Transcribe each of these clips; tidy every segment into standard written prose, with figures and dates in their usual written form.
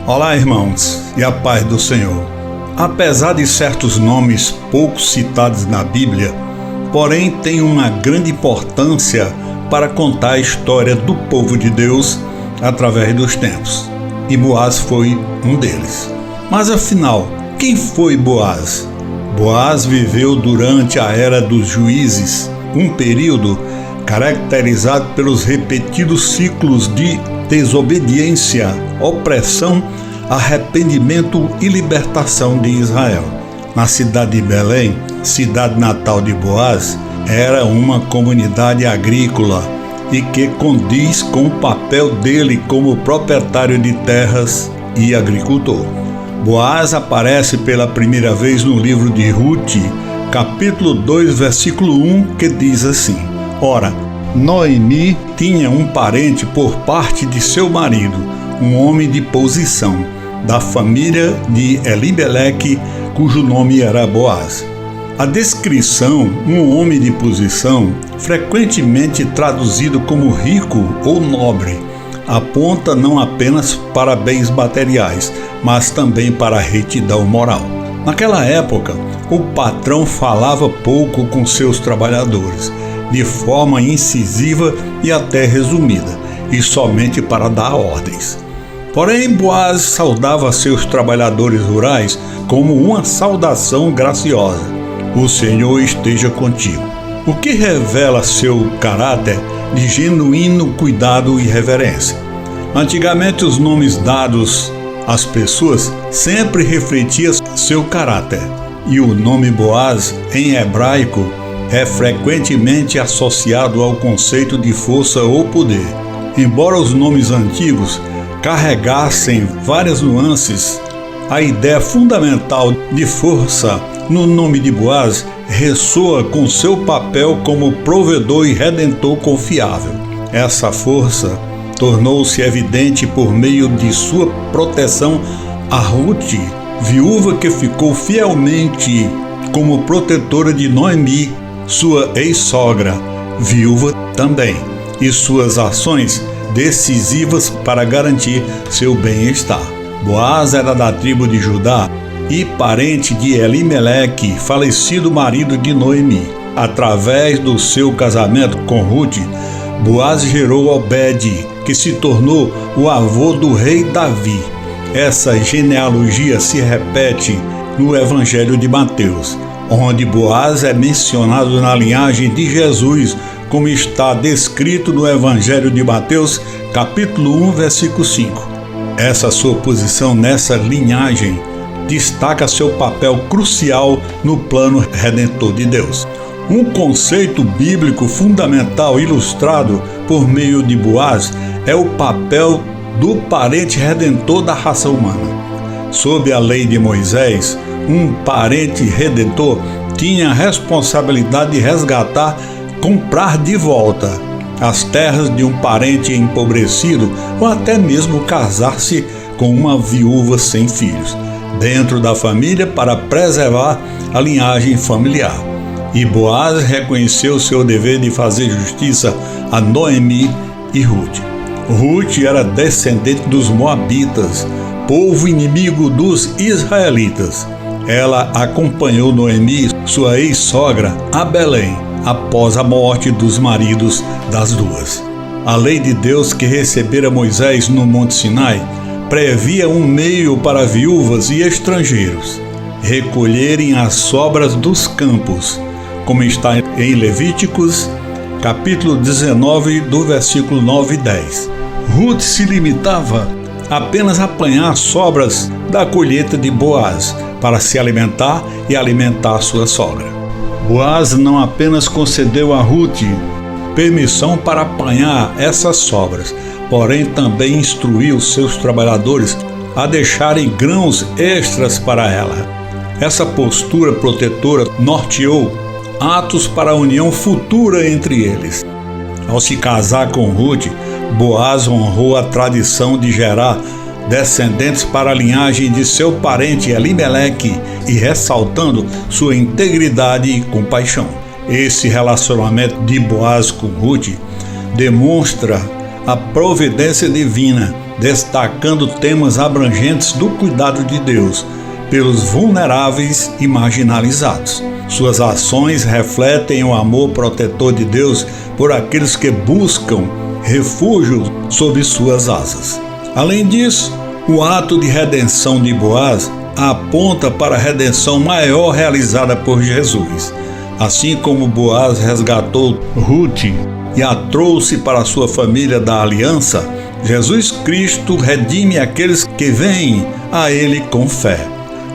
Olá, irmãos, e a paz do Senhor. Apesar de certos nomes pouco citados na Bíblia, porém tem uma grande importância para contar a história do povo de Deus através dos tempos. E Boaz foi um deles. Mas afinal, quem foi Boaz? Boaz viveu durante a era dos juízes, um período caracterizado pelos repetidos ciclos de desobediência, opressão, arrependimento e libertação de Israel. Na cidade de Belém, cidade natal de Boaz, era uma comunidade agrícola e que condiz com o papel dele como proprietário de terras e agricultor. Boaz aparece pela primeira vez no livro de Ruth, capítulo 2, versículo 1, que diz assim: Ora, Noemi tinha um parente por parte de seu marido, um homem de posição, da família de Elimeleque, cujo nome era Boaz. A descrição, um homem de posição, frequentemente traduzido como rico ou nobre, aponta não apenas para bens materiais, mas também para a retidão moral. Naquela época, o patrão falava pouco com seus trabalhadores, de forma incisiva e até resumida, e somente para dar ordens. Porém, Boaz saudava seus trabalhadores rurais como uma saudação graciosa: O Senhor esteja contigo. O que revela seu caráter de genuíno cuidado e reverência. Antigamente, os nomes dados às pessoas sempre refletiam seu caráter, e o nome Boaz, em hebraico, é frequentemente associado ao conceito de força ou poder. Embora os nomes antigos carregassem várias nuances, a ideia fundamental de força no nome de Boaz ressoa com seu papel como provedor e redentor confiável. Essa força tornou-se evidente por meio de sua proteção a Ruth, viúva que ficou fielmente como protetora de Noemi, sua ex-sogra, viúva também, e suas ações decisivas para garantir seu bem-estar. Boaz era da tribo de Judá e parente de Elimeleque, falecido marido de Noemi. Através do seu casamento com Ruth, Boaz gerou Obed, que se tornou o avô do rei Davi. Essa genealogia se repete no Evangelho de Mateus, onde Boaz é mencionado na linhagem de Jesus, como está descrito no Evangelho de Mateus, capítulo 1, versículo 5. Essa sua posição nessa linhagem destaca seu papel crucial no plano redentor de Deus. Um conceito bíblico fundamental ilustrado por meio de Boaz é o papel do parente redentor da raça humana. Sob a lei de Moisés, um parente redentor tinha a responsabilidade de resgatar, comprar de volta as terras de um parente empobrecido ou até mesmo casar-se com uma viúva sem filhos, dentro da família para preservar a linhagem familiar. E Boaz reconheceu seu dever de fazer justiça a Noemi e Ruth. Ruth era descendente dos Moabitas, povo inimigo dos israelitas. Ela acompanhou Noemi, sua ex-sogra, a Belém, após a morte dos maridos das duas. A lei de Deus que recebera Moisés no Monte Sinai previa um meio para viúvas e estrangeiros recolherem as sobras dos campos, como está em Levíticos, capítulo 19, do versículo 9 e 10. Ruth se limitava apenas a apanhar sobras da colheita de Boaz para se alimentar e alimentar sua sogra. Boaz não apenas concedeu a Ruth permissão para apanhar essas sobras, porém também instruiu seus trabalhadores a deixarem grãos extras para ela. Essa postura protetora norteou atos para a união futura entre eles. Ao se casar com Ruth, Boaz honrou a tradição de gerar descendentes para a linhagem de seu parente Elimeleque e ressaltando sua integridade e compaixão. Esse relacionamento de Boaz com Ruth demonstra a providência divina destacando temas abrangentes do cuidado de Deus pelos vulneráveis e marginalizados. Suas ações refletem o amor protetor de Deus por aqueles que buscam refúgio sob suas asas. Além disso, o ato de redenção de Boaz aponta para a redenção maior realizada por Jesus. Assim como Boaz resgatou Ruth e a trouxe para a sua família da aliança, Jesus Cristo redime aqueles que vêm a Ele com fé.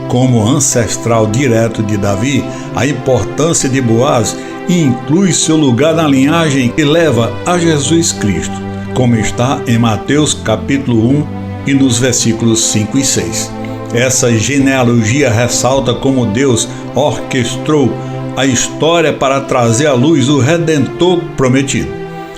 Como ancestral direto de Davi, a importância de Boaz inclui seu lugar na linhagem que leva a Jesus Cristo, como está em Mateus capítulo 1 e nos versículos 5 e 6. Essa genealogia ressalta como Deus orquestrou a história para trazer à luz o Redentor prometido.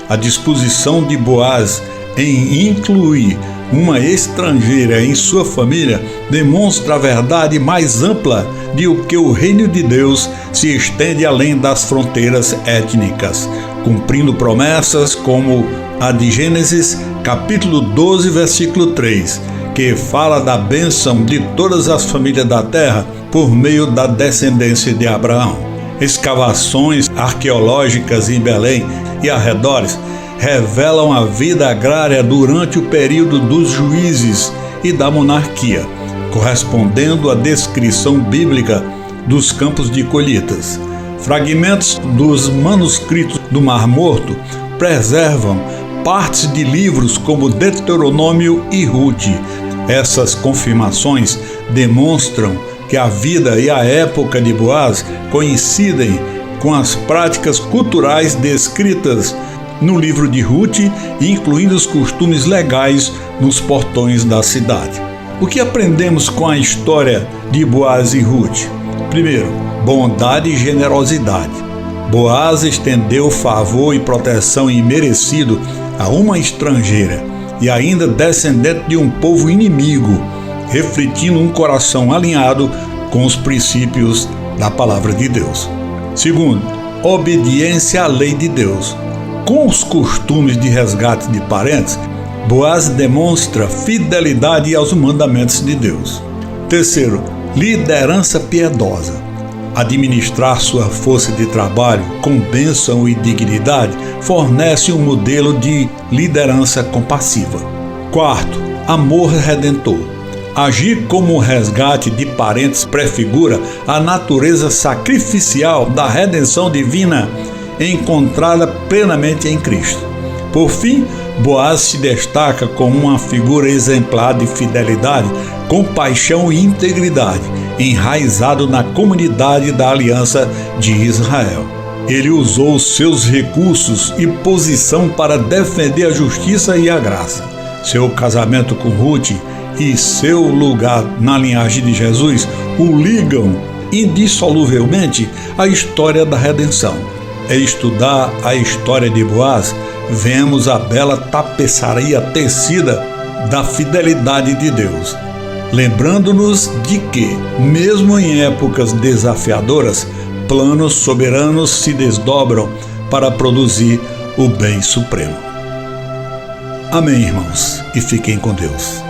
A disposição de Boaz em incluir uma estrangeira em sua família demonstra a verdade mais ampla de que o reino de Deus se estende além das fronteiras étnicas, cumprindo promessas como a de Gênesis capítulo 12, versículo 3, que fala da bênção de todas as famílias da terra por meio da descendência de Abraão. Escavações arqueológicas em Belém e arredores revelam a vida agrária durante o período dos juízes e da monarquia, correspondendo à descrição bíblica dos campos de colheitas. Fragmentos dos manuscritos do Mar Morto preservam partes de livros como Deuteronômio e Ruth. Essas confirmações demonstram que a vida e a época de Boaz coincidem com as práticas culturais descritas no livro de Ruth, incluindo os costumes legais nos portões da cidade. O que aprendemos com a história de Boaz e Ruth? Primeiro, bondade e generosidade. Boaz estendeu favor e proteção imerecido a uma estrangeira e ainda descendente de um povo inimigo, refletindo um coração alinhado com os princípios da palavra de Deus. Segundo, obediência à lei de Deus. Com os costumes de resgate de parentes, Boaz demonstra fidelidade aos mandamentos de Deus. Terceiro, liderança piedosa. Administrar sua força de trabalho com bênção e dignidade fornece um modelo de liderança compassiva. Quarto, amor redentor. Agir como resgate de parentes prefigura a natureza sacrificial da redenção divina encontrada plenamente em Cristo. Por fim, Boaz se destaca como uma figura exemplar de fidelidade, compaixão e integridade, enraizado na comunidade da aliança de Israel. Ele usou seus recursos e posição para defender a justiça e a graça. Seu casamento com Ruth e seu lugar na linhagem de Jesus o ligam indissoluvelmente à história da redenção. Ao estudar a história de Boaz, vemos a bela tapeçaria tecida da fidelidade de Deus, lembrando-nos de que, mesmo em épocas desafiadoras, planos soberanos se desdobram para produzir o bem supremo. Amém, irmãos, e fiquem com Deus.